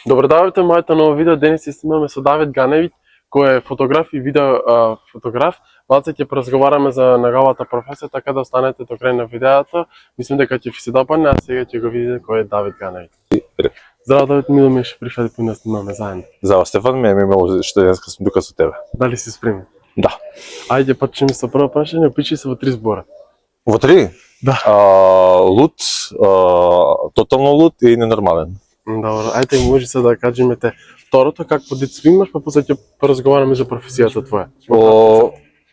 Добро дојдовте во моето ново видео. Денес се снимаме со Давид Ганевиќ, кој е фотограф и видео фотограф. Малце ќе поразговараме за неговата професија, така да останете до крај на видеото. Мислам дека ќе ви се допадне, а сега ќе го видите кој е Давид Ганевиќ. Здраво, Давид, мило ми ше прифати да снимаме заедно. Здраво, Стефан, ми е мило што денеска сум тука со тебе. Дали си спремен? Да. Ајде почнеме со прво прашање, опиши се во 3 збора. Во 3? Да. Лут, тотално лут и ненормален. Добро, ајде може се да кажеме те второто, какво детство имаш, па после ќе поразговараме за професијата твоја.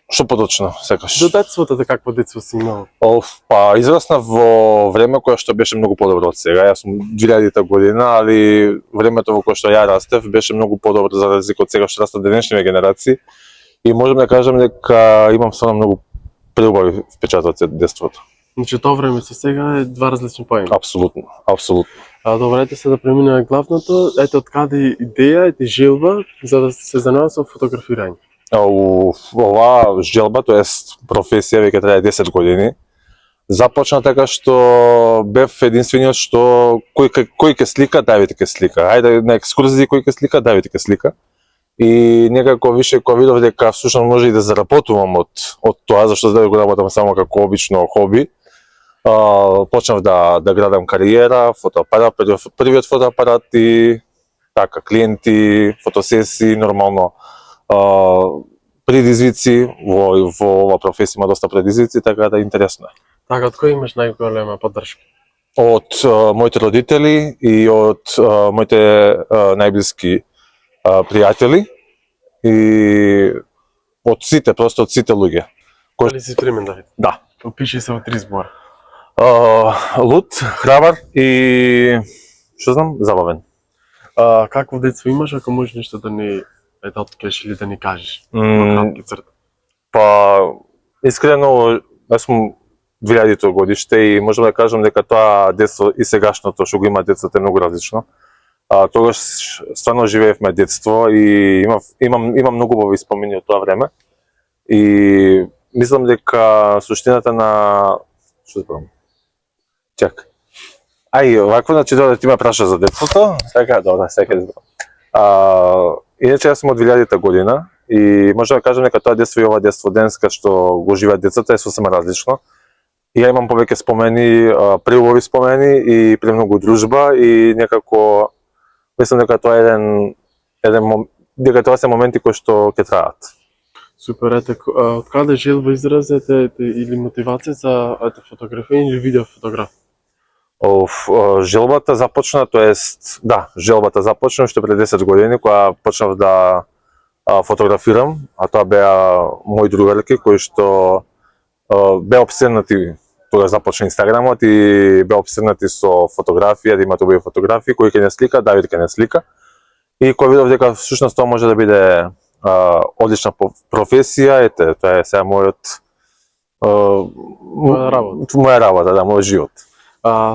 Што поточно, секаш? До детството, какво детство си имал? Па израснав во време кое што беше многу подобро од сега. Јас сум 2000-та година, али времето во кое што ја растев беше многу подобро за разлика од сега што растат денешните генерации. И можам да кажам дека имам стварно многу преубави впечатоци од детството. Значи тоа време со сега е два различни поеми. Апсолутно, апсолутно. Добре, се да преминеме главното. Ете откаде идеја, ете желба за да се занимава со фотографирање? Оваа желба, тоест професија, веќе трае 10 години. Започна така што бев единствениот што кој ќе слика, Давид ќе слика. Ајде на екскурзии кој ќе слика, Давид ќе слика. И некако више кога видов дека всушност може и да заработувам од тоа, зашто да го работам само како обично хоби. Почнав да градам кариера, фотоапарат, првиот фотоапарат и така клиенти, фотосесии, нормално предизвици во ова професија има доста предизвици, така да интересно е. Така, од кој имаш најголема поддршка? Од моите родители и од моите најблиски пријатели и од сите, просто од сите луѓе. Дали си спремен, Давид? Да. Опиши се во 3 збора. Лут, храбар и што знам, забавен. Какво детство имаш, ако можеш нешто да ни откриеш или да ни кажеш? Во кратки црта. Па искрено, јас сум 2000-то годиште и можам да кажам дека тоа детство и сегашното што го има детството е многу различно. Тогаш стварно живеевме детство и имам многу убави спомени од тоа време. И мислам дека суштината на што зборам? Чак. Вакво значи да ти ме праша за детството, така добро, сега зборам. Иначе јас сум од 2000-та година и можам да кажам дека тоа детство и ова детство денеска што го живеат децата е сосема различно. И ја имам повеќе спомени, преубави спомени и премногу дружба и некако мислам дека тоа е дека тоа се моменти кои што ќе траат. Супер, ете, откаде желба изразете или мотивација за фотографија или видеофотограф? Желбата започна, тоест, да, желбата започна уште пред 10 години, кога почнав да фотографирам, а тоа беа мои другарки кои што беа обседнати, тога започна Инстаграмот и беа обседнати со фотографија, да имат убави фотографии, кои ќе не слика, Давид ќе не слика. И кога видов дека всушност тоа може да биде одлична професија, ете, тоа е сега моја работа, да, мојот живот.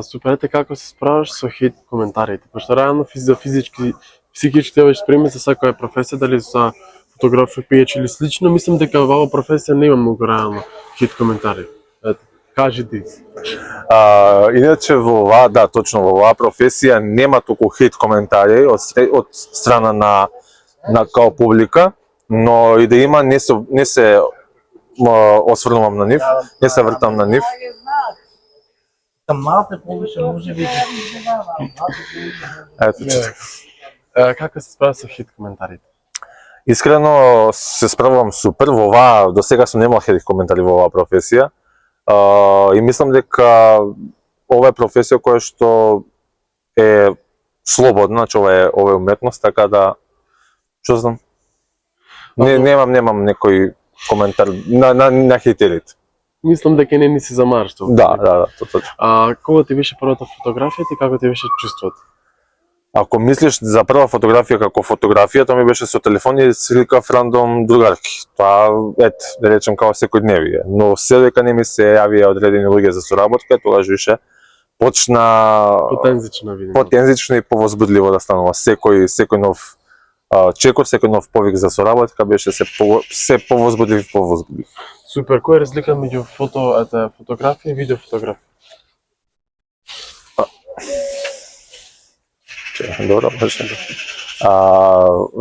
Супер, ете како се справаш со хейт коментарите? Пошто реално за физички, психички треба спремен за секоја професија, дали за фотографија, пиеч или слично, мислам дека во оваа професија нема многу реално хейт коментари. Ете, кажи ти. Иначе во оваа, да, точно во оваа професија нема толку хейт коментари од страна на као публика, но и да има не се осврнувам на нив, не се вртам на нив. Малце повише може би. Како се справиш со хейт коментарите? Искрено се справувам супер. Во оваа до сега сум немал хейт коментари во оваа професија. И мислам дека ова е професија која што е слободна, значи ова е уметност, така да што знам. Немам некој коментар на хейтерите. Мислам дека не ни се замараш тоа. Да, точно. Кога ти беше првата фотографија и како ти беше чувството? Ако мислиш за прва фотографија како фотографија, тоа ми беше со телефон и сликав рандом другарки. Тоа да речем као секојдневие. Но се дека не ми се јавија одредени луѓе за соработка, тогаш више почна потензично и повозбудливо да станува. Секој нов чекор, секој нов повик за соработка беше се повозбудлив. Супер, која е разлика меѓу фотографија и видеофотографија? Добро, може.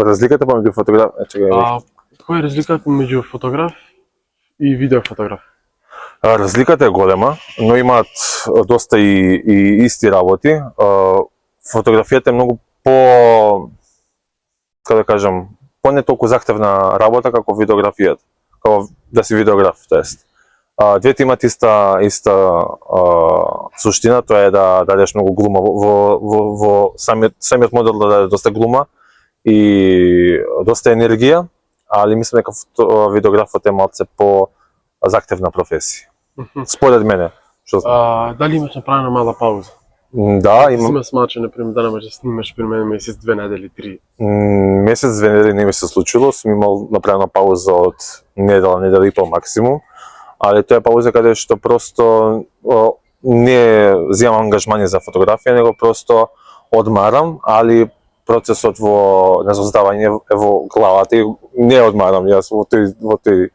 Разликата помеѓу фотограф, чекај. Која е разликата меѓу фотограф и видеофотограф? Разликата е голема, но имаат доста и исти работи. Фотографијата е многу како да кажам, не толку захтевна работа како видеографијата, како да си видеограф, тоест. Двете имаат иста суштина, тоа е да дадеш многу глума во самиот модел, да даде доста глума и доста енергија, али мислам дека видеографот е малце по захтевна професија. Според мене. Дали имаш направена мала пауза? Да, имам. Има смаче, например, да не можеш да снимаш при мене месец, 2 недели, 3. Месец, 2 недели не ми се случило, сум имал направена пауза од недела и пол максимум, али тоа е пауза каде што просто не земам ангажмани за фотографија, него просто одмарам, али процесот во создавање е во главата и не одмарам јас во тој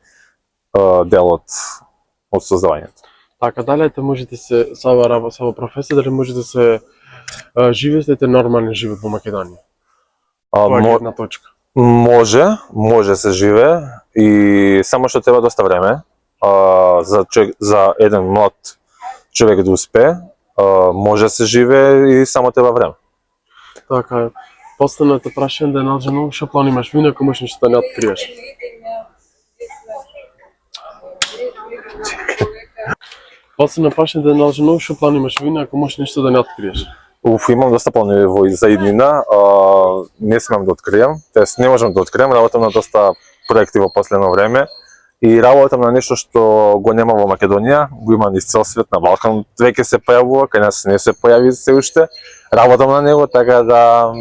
дел од создавањето. Така, дали можете се со ова професија, дали може да се живеете нормален живот во Македонија? Тоа е една точка. Може се живее и само што треба доста време за еден млад човек да успее, може се живее и само треба време. Така, последното прашање да најдено што планираш вино ако можеш да не откриеш. Последно прашање да најдено што планираш вино ако можеш нешто да не откриеш. Имам доста планови за иднина, не смеам да откријам, тоест не можам да откријам, работам на доста проекти во последно време и работам на нешто што го нема во Македонија, го има низ цел свет, на Балкан веќе се појавува, кај нас не се појави се уште. Работам на него, така да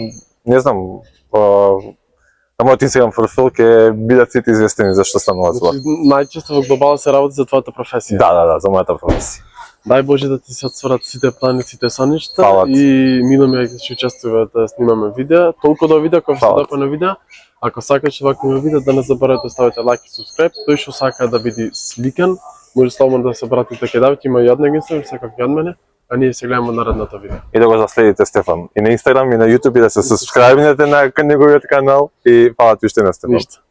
не знам, на мојот Инстаграм профил ќе бидат сите известени за што станува збор. Најчесто во глобала се работи за твојата професија. Да, за мојата професија. Дај Боже да ти се отсворат сите плани, сите соништа Фала и мило ми е дека ќе учествуваме да снимаме видео. Толку до видео кој се допа на видео. Ако сакате вакво видео, да не заборавате да ставите лайк и subscribe. Тој што сака да биде сликан, може слободно да се обратите кај Давид, има и од него Инстаграм, секако и од мене, а ние се гледаме наредното видео. И да го заследите Стефан и на Инстаграм и на Јутуб и да се сабскрајбнете на неговиот канал и фала ти уште на Стефан. Ништо.